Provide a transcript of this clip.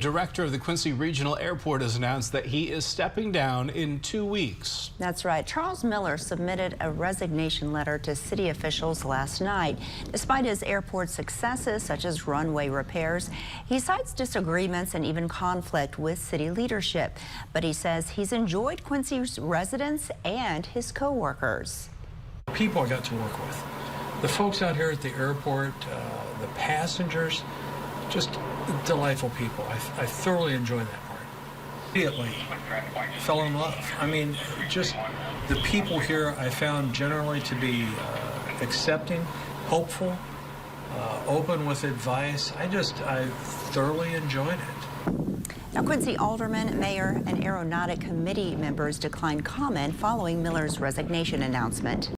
Director of the Quincy Regional Airport has announced that he is stepping down in 2 weeks. That's right. Charles Miller submitted a resignation letter to city officials last night. Despite his airport successes, such as runway repairs, he cites disagreements and even conflict with city leadership. But he says he's enjoyed Quincy's residents and his co-workers. People I got to work with, the folks out here at the airport, the passengers, just delightful people. I thoroughly enjoyed that part. Immediately fell in love. I mean, just the people here I found generally to be accepting, hopeful, open with advice. I thoroughly enjoyed it. Now, Quincy alderman, mayor, and aeronautic committee members declined comment following Miller's resignation announcement.